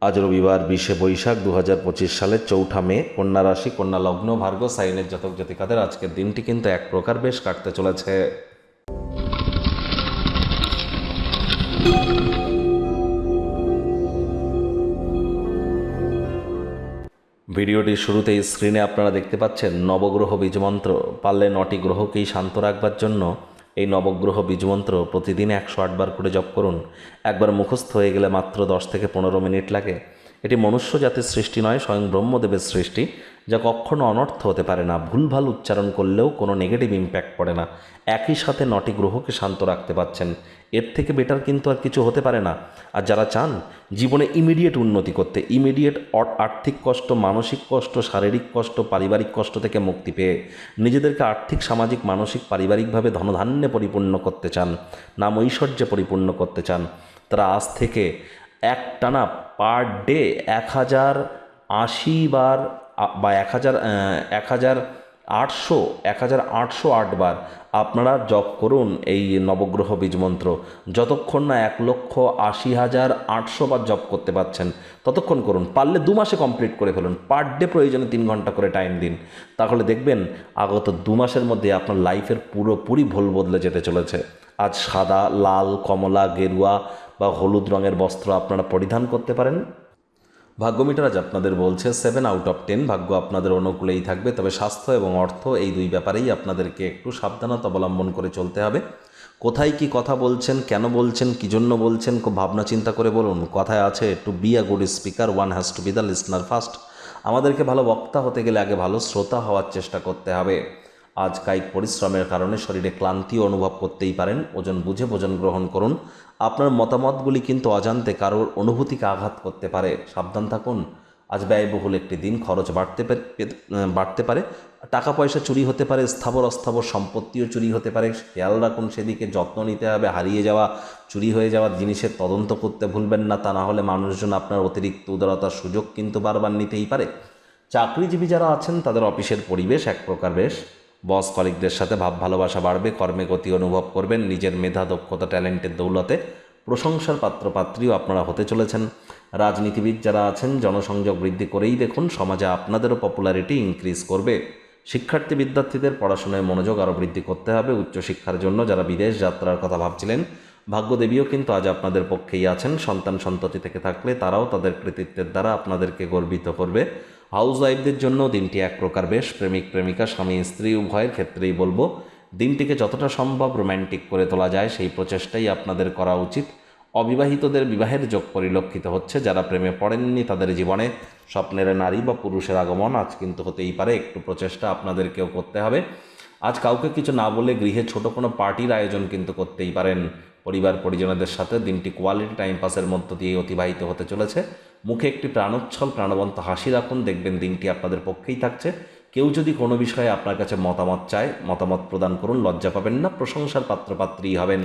আজ রবিবার 20শে বৈশাখ 2025 সালের 4 মে, কন্যা রাশি, কন্যা লগ্ন, ভার্গ সাইনের জাতক জাতিকাদের আজকের দিনটি কিন্তু এক প্রকার বেশ কাটতে চলেছে। ভিডিওটির শুরুতেই স্ক্রিনে আপনারা দেখতে পাচ্ছেন নবগ্রহ বীজমন্ত্র। পারলে 9টি গ্রহকেই শান্ত রাখবার জন্য এই নবগ্রহ বীজমন্ত্র প্রতিদিন 108 বার করে জপ করুন। একবার মুখস্থ হয়ে গেলে মাত্র 10 থেকে 15 মিনিট লাগে। এটি মনুষ্য জাতির সৃষ্টি নয়, স্বয়ং ব্রহ্মদেবের সৃষ্টি, যা কখনো অনর্থ হতে পারে না। ভুলভাল উচ্চারণ করলেও কোনো নেগেটিভ ইম্প্যাক্ট পড়ে না। একই সাথে 9টি গ্রহকে শান্ত রাখতে পারছেন, এর থেকে বেটার কিন্তু আর কিছু হতে পারে না। আর যারা চান জীবনে ইমিডিয়েট উন্নতি করতে, ইমিডিয়েট আর্থিক কষ্ট, মানসিক কষ্ট, শারীরিক কষ্ট, পারিবারিক কষ্ট থেকে মুক্তি পেয়ে নিজেদেরকে আর্থিক, সামাজিক, মানসিক, পারিবারিকভাবে ধনধান্যে পরিপূর্ণ করতে চান, নাম ঐশ্বর্যে পরিপূর্ণ করতে চান, তারা আজ থেকে একটানা পার ডে 1080 বার বা 1808 বার আপনারা জপ করুন এই নবগ্রহ বীজ মন্ত্র। যতক্ষণ না 1,80,800 বার জপ করতে পারছেন ততক্ষণ করুন। পারলে 2 মাসে কমপ্লিট করে ফেলুন। পার ডে প্রয়োজনে 3 ঘন্টা করে টাইম দিন। তাহলে দেখবেন আগত 2 মাসের মধ্যে আপনার লাইফের পুরোপুরি ভুল বদলে যেতে চলেছে। আজ সাদা, লাল, কমলা, গেরুয়া বা হলুদ রঙের বস্ত্র আপনারা পরিধান করতে পারেন। ভাগ্যমিটার আজ আপনাদের বলছে 7 আউট অফ 10, ভাগ্য আপনাদের অনুকূলেই থাকবে। তবে স্বাস্থ্য এবং অর্থ এই দুই ব্যাপারেই আপনাদেরকে একটু সাবধানতা অবলম্বন করে চলতে হবে। কোথায় কি কথা বলছেন, কেন বলছেন, কী জন্য বলছেন, খুব ভাবনা চিন্তা করে বলুন। কথায় আছে, to be a good speaker one has to be the listener first. আমাদেরকে ভালো বক্তা হতে গেলে আগে ভালো শ্রোতা হওয়ার চেষ্টা করতে হবে। আজ কায়িক পরিশ্রমের কারণে শরীরে ক্লান্তিও অনুভব করতেই পারেন। ওজন বুঝে ভোজন গ্রহণ করুন। আপনার মতামতগুলি কিন্তু অজান্তে কারোর অনুভূতিকে আঘাত করতে পারে, সাবধান থাকুন। আজ ব্যয়বহুল একটি দিন, খরচ বাড়তে পারে, টাকা পয়সা চুরি হতে পারে, স্থাবর অস্থাবর সম্পত্তিও চুরি হতে পারে। খেয়াল রাখুন, সেদিকে যত্ন নিতে হবে। হারিয়ে যাওয়া, চুরি হয়ে যাওয়া জিনিসের তদন্ত করতে ভুলবেন না, তা না হলে মানুষজন আপনার অতিরিক্ত উদারতার সুযোগ কিন্তু বারবার নিতেই পারে। চাকরিজীবী যারা আছেন তাদের অফিসের পরিবেশ এক প্রকার বেশ। বস কলিগদের সাথে ভাব ভালোবাসা বাড়বে, কর্মে গতি অনুভব করবেন। নিজের মেধা, দক্ষতা, ট্যালেন্টের দৌলতে প্রশংসার পাত্রপাত্রীও আপনারা হতে চলেছেন। রাজনীতিবিদ যারা আছেন জনসংযোগ বৃদ্ধি করেই দেখুন, সমাজে আপনাদেরও পপুলারিটি ইনক্রিজ করবে। শিক্ষার্থী বিদ্যার্থীদের পড়াশোনায় মনোযোগ আরও বৃদ্ধি করতে হবে। উচ্চশিক্ষার জন্য যারা বিদেশ যাত্রার কথা ভাবছিলেন, ভাগ্যদেবীও কিন্তু আজ আপনাদের পক্ষেই আছেন। সন্তান সন্ততি থেকে থাকলে তারাও তাদের কৃতিত্বের দ্বারা আপনাদেরকে গর্বিত করবে। হাউস ওয়াইফদের জন্য দিনটি এক প্রকার বেশ। প্রেমিক প্রেমিকা, স্বামী স্ত্রী উভয়ের ক্ষেত্রেই বলবো, দিনটিকে যতটা সম্ভব রোম্যান্টিক করে তোলা যায় সেই প্রচেষ্টাই আপনাদের করা উচিত। অবিবাহিতদের বিবাহের যোগ পরিলক্ষিত হচ্ছে। যারা প্রেমে পড়েননি তাদের জীবনে স্বপ্নের নারী বা পুরুষের আগমন আজ কিন্তু হতেই পারে। একটু প্রচেষ্টা আপনাদেরকেও করতে হবে। আজ কাউকে কিছু না বলে গৃহে ছোট কোনো পার্টির আয়োজন কিন্তু করতেই পারেন। পরিবার পরিজনদের সাথে দিনটি কোয়ালিটি টাইম পাসের মধ্য দিয়ে অতিবাহিত হতে চলেছে। মুখে একটি প্রাণোচ্ছল প্রাণবন্ত হাসি রাখুন, দেখবেন দিনটি আপনাদের পক্ষেই থাকছে। কেউ যদি কোনো বিষয়ে আপনার কাছে মতামত চায়, মতামত প্রদান করুন, লজ্জা পাবেন না, প্রশংসার পাত্রপাত্রী হবেন।